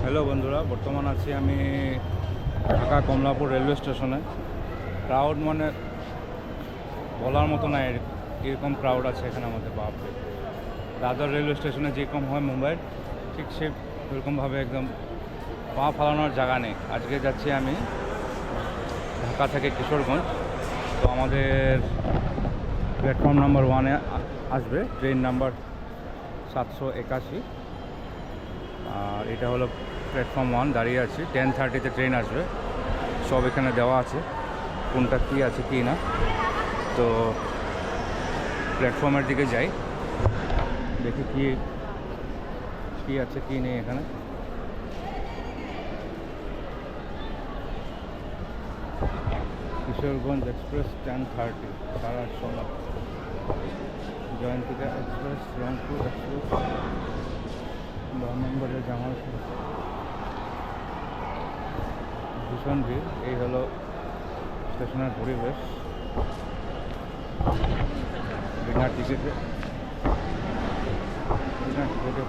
Hello বন্ধুরা, বর্তমান আছি আমি ঢাকা কমলাপুর রেলওয়ে স্টেশনে। ক্রাউড মানে বলার মতো না, এরকম ক্রাউড আছে এখানে আমাদের। বাপরে, দাদর রেলওয়ে স্টেশনে যেরকম হয় মুম্বাইয়ের, ঠিক সেরকমভাবে একদম পা ফালানোর জায়গা নেই। আজকে যাচ্ছি আমি ঢাকা থেকে কিশোরগঞ্জ। তো আমাদের প্ল্যাটফর্ম নাম্বার 1-এ আসবে ট্রেন নাম্বার 781। আর এটা হলো প্ল্যাটফর্ম 1, দাঁড়িয়ে আছি। 10:30-তে ট্রেন আসবে, সব এখানে দেওয়া আছে কোনটা কী আছে কি না। তো প্ল্যাটফর্মের দিকে যাই, দেখি কি আছে কি নেই এখানে। Kishoreganj express 10:30, 8:30। Jayantika express, Rangpur express, 10 নম্বরের জামালপুর। ভীষণ ভিড়। এই হলো স্টেশনের পরিবেশ। বিনা টিকিটে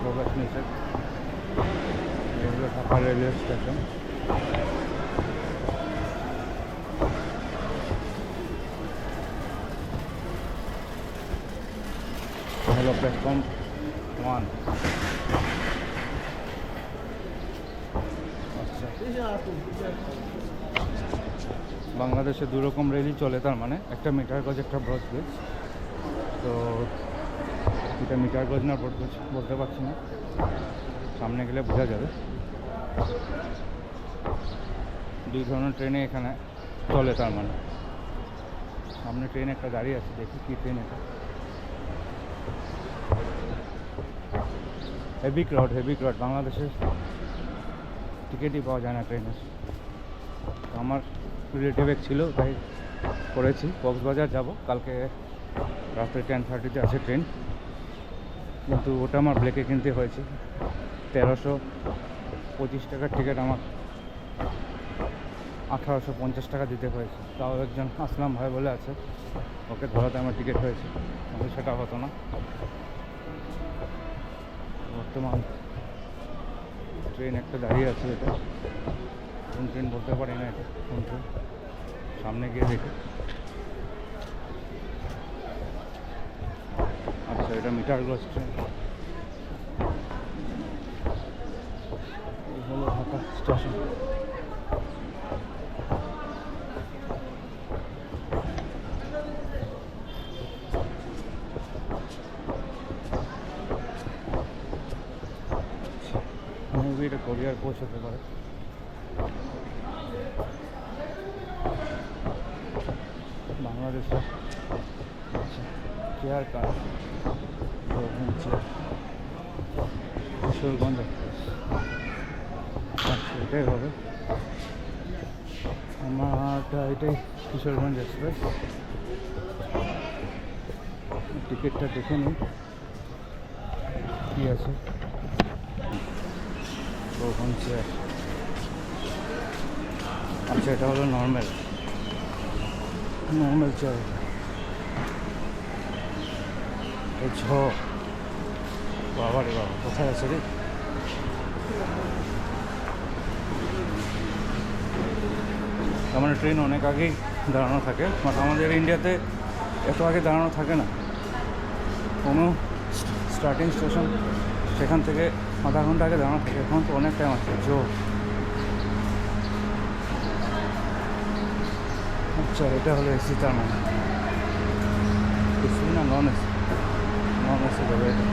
প্রবেশ নিষেধ। এগুলো ঢাকা রেলওয়ে স্টেশন। হলো প্ল্যাটফর্ম 1। আচ্ছা, বাংলাদেশে দুরকম রেলই চলে, তার মানে একটা মিটার গজ, একটা ব্রড গেজ। তো এটা মিটার গজ না ব্রড গজ বলতে পারছি না, সামনে গেলে বোঝা যাবে। দুই ধরনের ট্রেনে এখানে চলে, তার মানে সামনে ট্রেন একটা দাঁড়িয়ে আছে, দেখি কি ট্রেন এটা। Heavy crowd. বাংলাদেশের টিকিটই পাওয়া যায় না ট্রেনের। আমার রিলেটিভ এক ছিল, তাই করেছি। কক্সবাজার যাব কালকে রাত্রে 10:30-তে আছে ট্রেন, কিন্তু ওটা আমার ব্লেকে কিনতে হয়েছে। 1325 টাকার টিকিট আমার 1850 টাকা দিতে হয়েছে। তাও একজন আসলাম ভাই বলে আছে, ওকে ধরাতে আমার টিকিট হয়েছে, কিন্তু সেটা হতো না। বর্তমান ট্রেন একটা দাঁড়িয়ে আছে, এটা কোন ট্রেন বলতে পারি না, এটা কোন ট্রেন, সামনে গিয়ে দেখি। আচ্ছা, এটা মিটার গজ ট্রেন। এই হলো ঢাকা স্টেশন। মেবি এটা কোরিয়ার কোচ হতে পারে। বাংলাদেশের chair car, chair, Kishoreganj express. আচ্ছা, এটাই হবে আমারটা, এটাই কিশোরগঞ্জ এক্সপ্রেস। টিকিটটা দেখে নিই কী আছে। চেয়ার। আচ্ছা, এটা হলো নর্মাল চেয়ার। বাবা রে বাবা, কোথায় আছে রে? তার মানে ট্রেন অনেক আগেই দাঁড়ানো থাকে, মানে আমাদের ইন্ডিয়াতে এত আগে দাঁড়ানো থাকে না। কোনো স্টার্টিং স্টেশন সেখান থেকে আধা ঘন্টা আগে দাঁড়ানো থাকে, এখন তো অনেক টাইম আছে। আচ্ছা, এটা হলো এসি, তার মানে এসি না নন এসি? নন এসি দেবে এটা।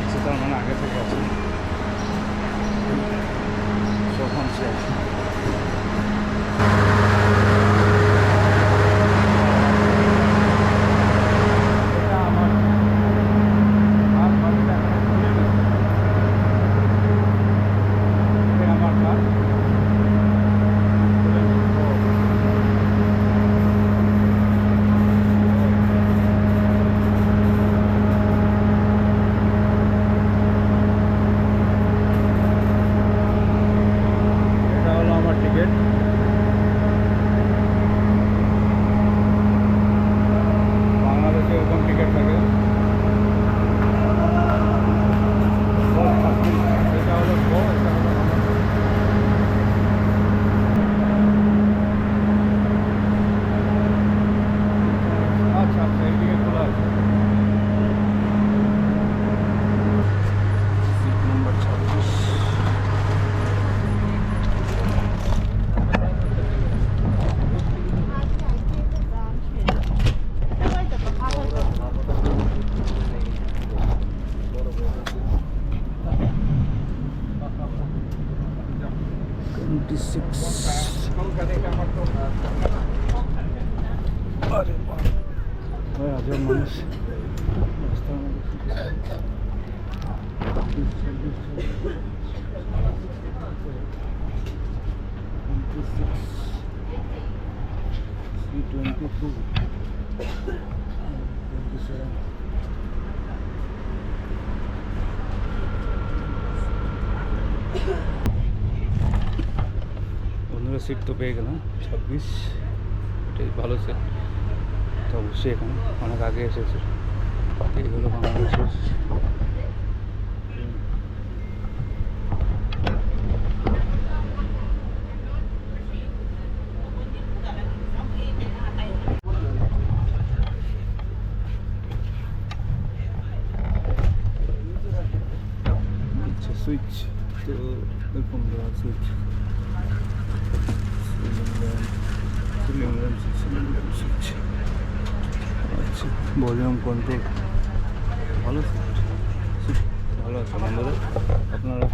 এসি তার মানে আগে থেকে আছে। যখন সে 26 अरे बाप रे आज মানুষ রাস্তার বন্ধুরা সিট তো পেয়ে গেলাম 26 এটাই ভালো সিট তো অবশ্যই এখানে অনেক আগে এসেছে এই হলো বাংলাদেশের সুইচ তো এরকম দেওয়া সুইচ সুইচ আচ্ছা ভলিউম কন্ট্রোল ভালো ভালো আছে বন্ধুরা আপনারা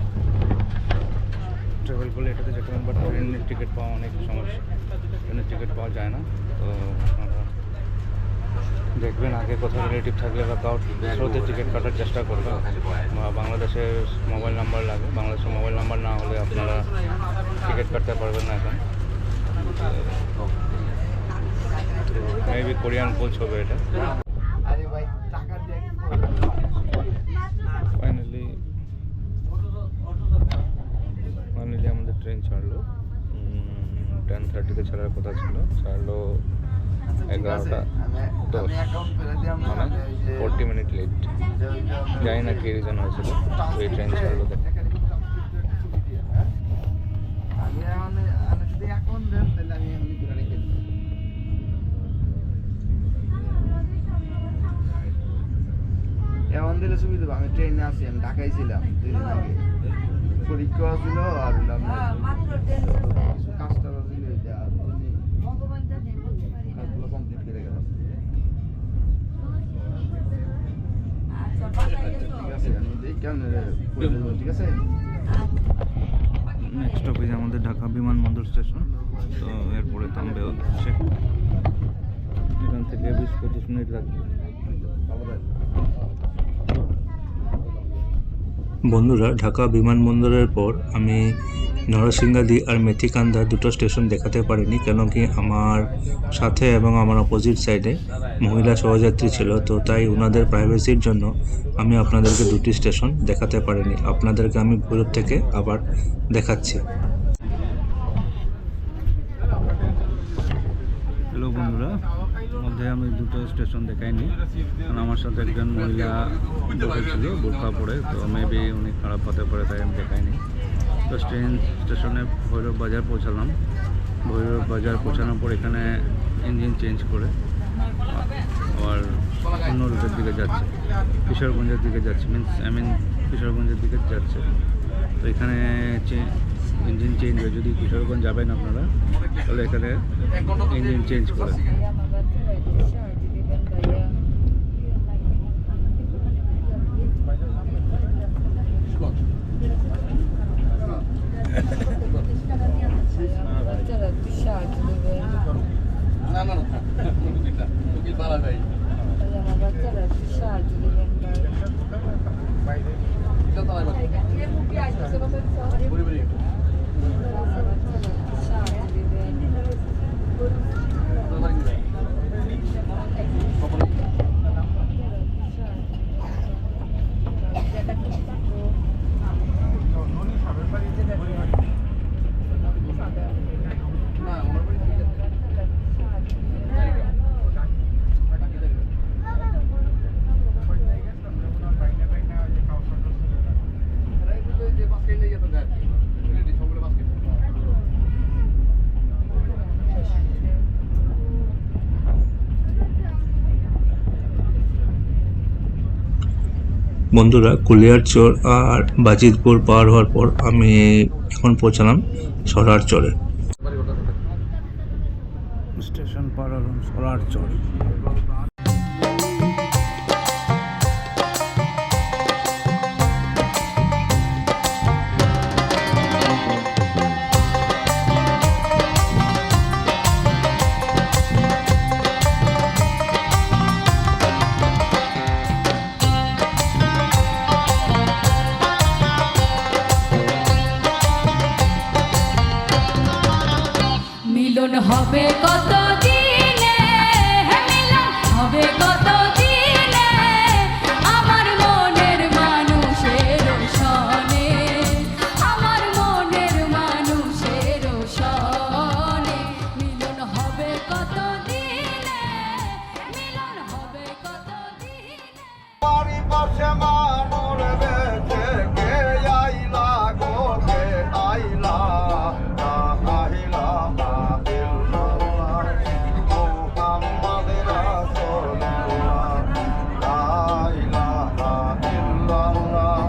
ট্রাভেল করলে এটাতে যেতে পারেন বাট ট্রেনের টিকিট পাওয়া অনেক সমস্যা ট্রেনের টিকিট পাওয়া যায় না তো আপনারা দেখবেন আগে কোথাও রিলেটিভ থাকলে বা কাউ স্রোতে টিকিট কাটার চেষ্টা করবেন বা বাংলাদেশের মোবাইল নাম্বার লাগে বাংলাদেশের মোবাইল নাম্বার না হলে আপনারা টিকিট কাটতে পারবেন না এখন তো মেবি কোরিয়ান কোচ হবে এটা ফাইনালি আমাদের ট্রেন ছাড়লো 10:30-তে ছাড়ার কথা ছিল ছাড়লো 11টা 10 মানে 40 মিনিট লেট জানি না কি রিজন হয়েছিল এই ট্রেন ছাড়লো এমন দিলে সুবিধা আমি ট্রেনে আসি আমি ঢাকায় ছিলাম 2 দিন আগে পরীক্ষা ছিল আর কাজটা ছিল কাজগুলো কমপ্লিট করে গেলাম ঠিক আছে আমি দেখি কেমন ঠিক আছে নেক্সট স্টপেজ আমাদের ঢাকা বিমানবন্দর স্টেশন তো এরপরে থামবে হচ্ছে এখান থেকে 20-25 মিনিট লাগবে বন্ধুরা ঢাকা বিমানবন্দরের পর আমি নরসিংহাদি আর মেথিকান্দা দুটো স্টেশন দেখাতে পারিনি কেন কি আমার সাথে এবং আমার অপোজিট সাইডে মহিলা সহযাত্রী ছিল তো তাই ওনাদের প্রাইভেসির জন্য আমি আপনাদেরকে দুটি স্টেশন দেখাতে পারিনি আপনাদেরকে আমি ভৈরব থেকে আবার দেখাচ্ছি। হ্যালো বন্ধুরা মধ্যে আমি দুটো স্টেশন দেখাইনি কারণ আমার সাথে একজন মহিলা বসেছিল বোরকা পরে তো মেবি উনি খারাপ হতে পারে তাই আমি দেখাইনি তো ট্রেন স্টেশনে ভৈরব বাজার পৌঁছালাম ভৈরব বাজার পৌঁছানোর পর এখানে ইঞ্জিন চেঞ্জ করে আবার অন্য রুটের দিকে যাচ্ছে কিশোরগঞ্জের দিকে যাচ্ছে কিশোরগঞ্জের দিকে যাচ্ছে তো এখানে ইঞ্জিন চেঞ্জ হয় যদি কিশোরগঞ্জ যাবেন আপনারা তাহলে এখানে ইঞ্জিন চেঞ্জ করে বন্ধুরা কুলিয়ারচর আর বাজিতপুর পার হওয়ার পর আমি এখন পৌঁছালাম সরারচরে স্টেশন পার হলাম সরারচর মিলন হবে কত দিনে, মিলন হবে কত দিনে, আমার মনের মানুষের সনে, আমার মনের মানুষের সনে, মিলন হবে কত দিনে, মিলন হবে কত দিনে। বাড়ি পাশে মানুষ বেঁচে কে আইলা গো কে আইলা আহিলা মুহাম্মদ রাসূলুল্লাহ লা ইলাহা ইল্লাল্লাহ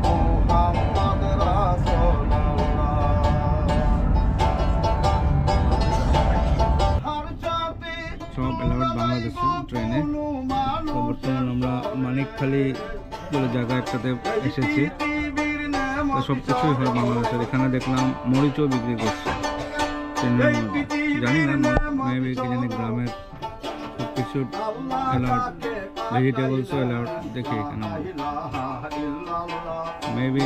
মুহাম্মদ রাসূলুল্লাহ হর জাতি সব এলাউড বাংলাদেশে ট্রেনে। তো বর্তমান আমরা মানিকখালী বলে জায়গা একটাতে এসেছি। তো সব কিছুই হয় বাংলাদেশের। এখানে দেখলাম মরিচও বিক্রি করছে ট্রেনের মধ্যে। জানি না, মেবি কি জানি গ্রামের সব কিছু এলাউড, ভেজিটেবলসও এলাউড দেখি এখানে। মেবি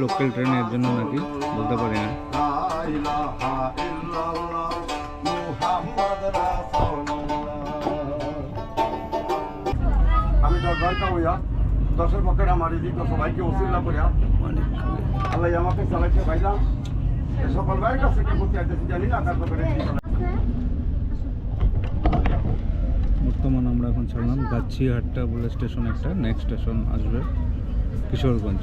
লোকাল ট্রেনের জন্য নাকি, বলতে পারি না। আমি দরকার হইয়া দশের পক্ষের আমার এই দিক সবাইকে ওসিল্লা করিয়া আল্লাহ আমাকে চালাইছে ভাইলাম সকল ভাইয়ের কাছে কি করতে আসতেছি জানি না কাজ করে বর্তমান আমরা এখন ছাড়লাম গাছিহাট্টা বলে স্টেশন একটা। নেক্সট স্টেশন আসবে কিশোরগঞ্জ।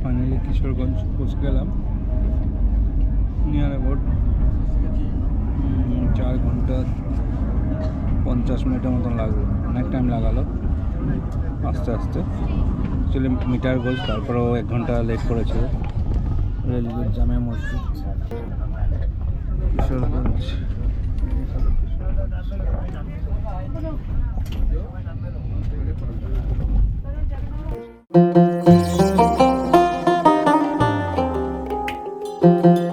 ফাইনালি কিশোরগঞ্জ পৌঁছে গেলাম। নিয়ার অ্যাবাউট 4 ঘন্টা 50 মিনিটের মতন লাগলো। অনেক টাইম লাগালো আস্তে আস্তে। অ্যাকচুয়ালি মিটার গোজ, তারপরেও 1 ঘন্টা লেট করেছিল। রেলগেট জামে মসজিদ কিশোরগঞ্জ। Thank you.